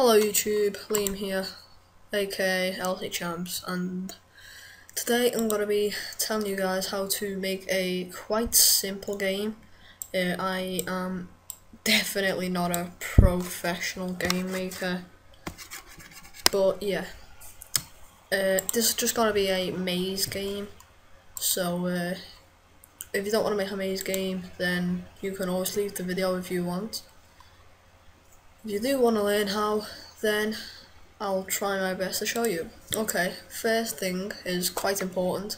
Hello YouTube, Liam here, aka LT Champs, and today I'm gonna be telling you guys how to make a quite simple game. I am definitely not a professional game maker, but yeah, this is just gonna be a maze game. So if you don't want to make a maze game, then you can always leave the video if you want. If you do want to learn how, then I'll try my best to show you. Okay, first thing is quite important.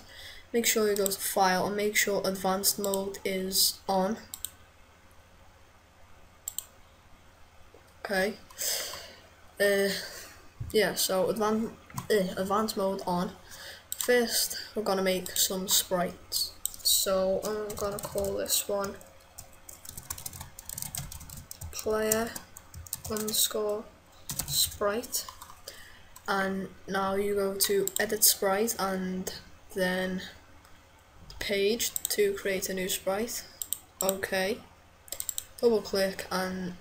Make sure you go to File and make sure Advanced Mode is on. Okay. Yeah, so Advanced Mode on. First, we're gonna make some sprites. So I'm gonna call this one player underscore sprite. And now you go to edit sprite and then page to create a new sprite. Okay, double click and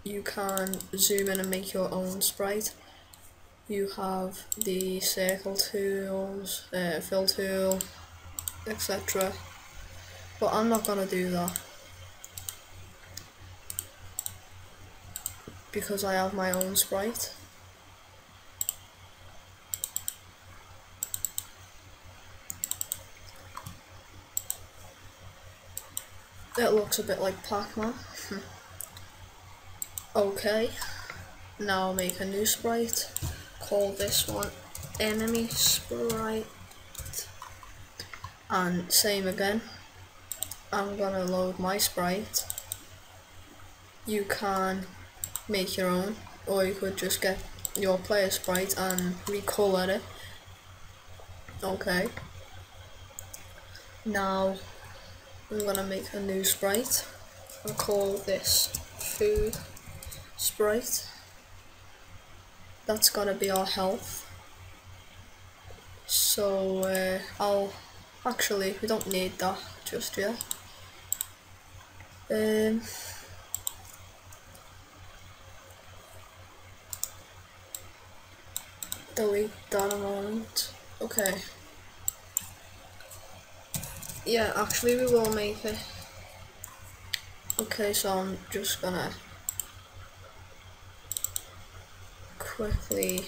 you can zoom in and make your own sprite. You have the circle tools, fill tool, etc. But I'm not gonna do that because I have my own sprite. It looks a bit like Pac-Man. Okay, now make a new sprite. Call this one enemy sprite. And same again. I'm gonna load my sprite. You can make your own, or you could just get your player sprite and recolor it. Okay. Now I'm gonna make a new sprite. I'll call this food sprite. That's gonna be our health. So we don't need that just yet. Delete that a moment. Okay. Yeah, actually we will make it. Okay, so I'm just gonna quickly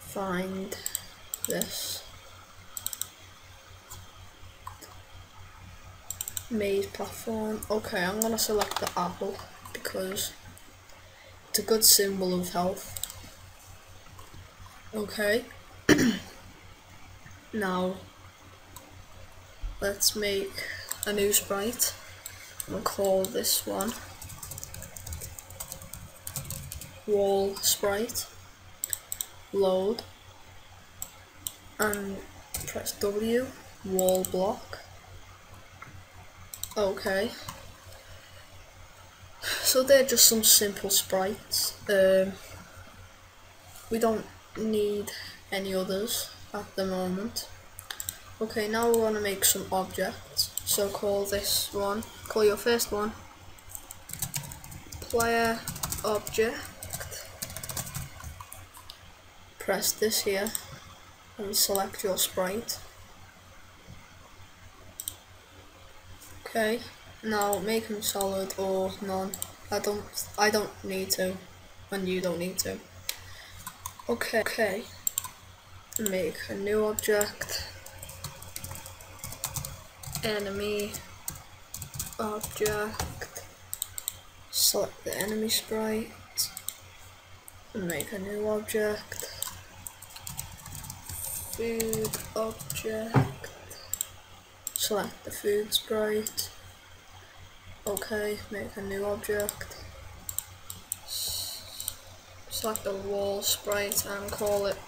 find this maze platform. Okay, I'm gonna select the apple because it's a good symbol of health. Okay. Now let's make a new sprite. I'll call this one wall sprite. Load and press W, wall block. Okay, so they're just some simple sprites. We don't need any others at the moment. Okay, now we want to make some objects. So call your first one player object. Press this here and select your sprite. Okay, now make them solid or none. I don't need to, and you don't need to. Okay, make a new object. Enemy object. Select the enemy sprite and make a new object. Food object. Select the food sprite. Okay, make a new object. Select the wall sprite and call it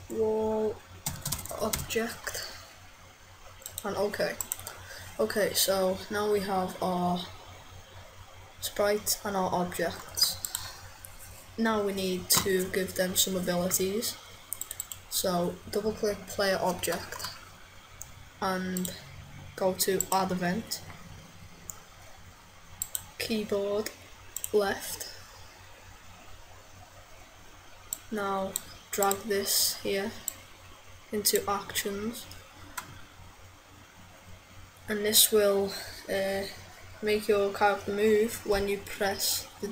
wall object. And okay, so now we have our sprites and our objects. Now we need to give them some abilities. So double click player object and go to add event. keyboard left. Now drag this here into actions, and this will make your character move when you press the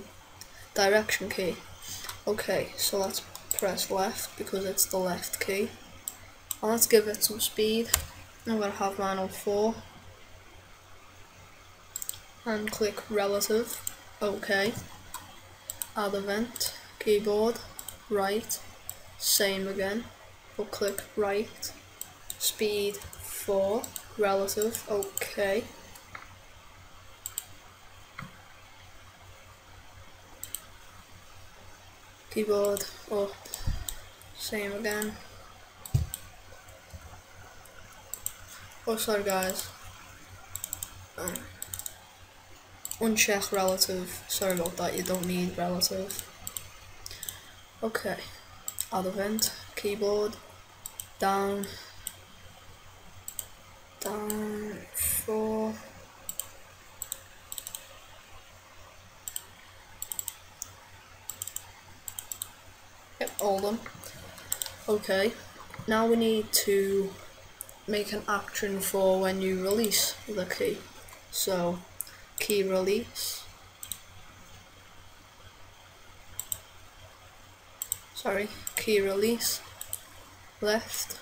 direction key. Okay, so let's press left because it's the left key, and let's give it some speed. I'm going to have mine on 4 and click relative. Okay, add event, keyboard right, same again, but click right, speed 4, relative. Okay, keyboard up, same again. Oh, sorry guys, uncheck relative, sorry about that, you don't need relative. Okay, add event, keyboard, down 4, yep, all done. Okay, now we need to make an action for when you release the key. So key release, key release, left,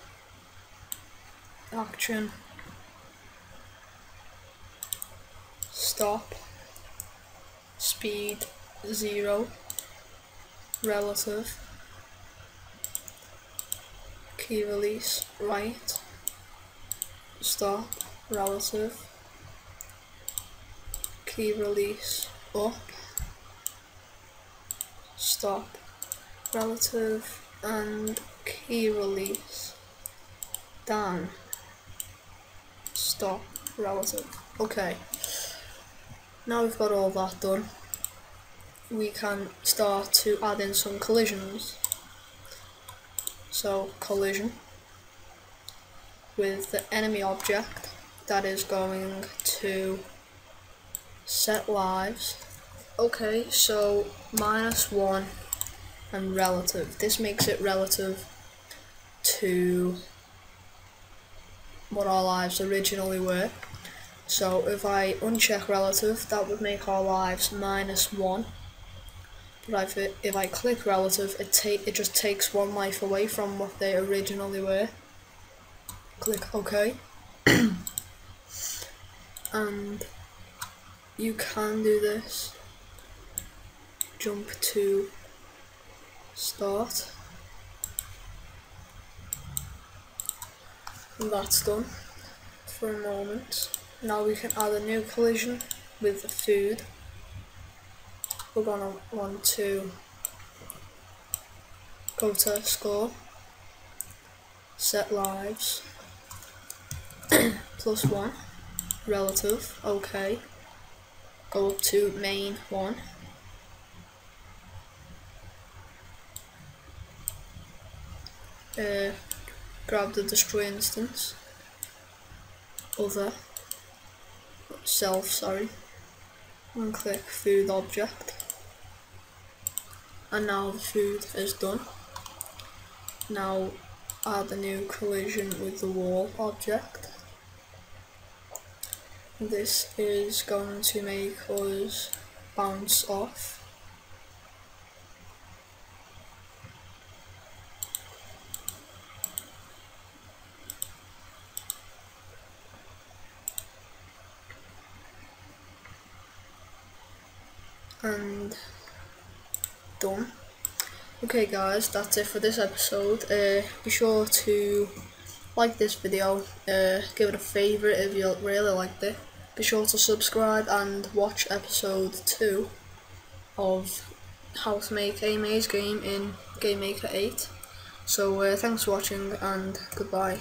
action, stop, speed 0, relative, key release right, stop, relative, key release up, stop, relative, and key release down, stop, relative. Okay, now we've got all that done, we can start to add in some collisions. So collision with the enemy object, that is going to set lives. Okay, so -1 and relative. This makes it relative to what our lives originally were. So if I uncheck relative, that would make our lives -1. But if I click relative, it just takes 1 life away from what they originally were. Click OK. And you can do this. Jump to start. And that's done for a moment. Now we can add a new collision with the food. We're gonna want to go to score, set lives, +1, relative, okay, go up to main 1, grab the destroy instance, other, self, and click food object. And now the food is done. Now add a new collision with the wall object. This is going to make us bounce off. And done. Okay guys, that's it for this episode. Be sure to like this video, give it a favourite if you really liked it. Be sure to subscribe and watch episode 2 of how to make a maze game in Game Maker 8. So thanks for watching and goodbye.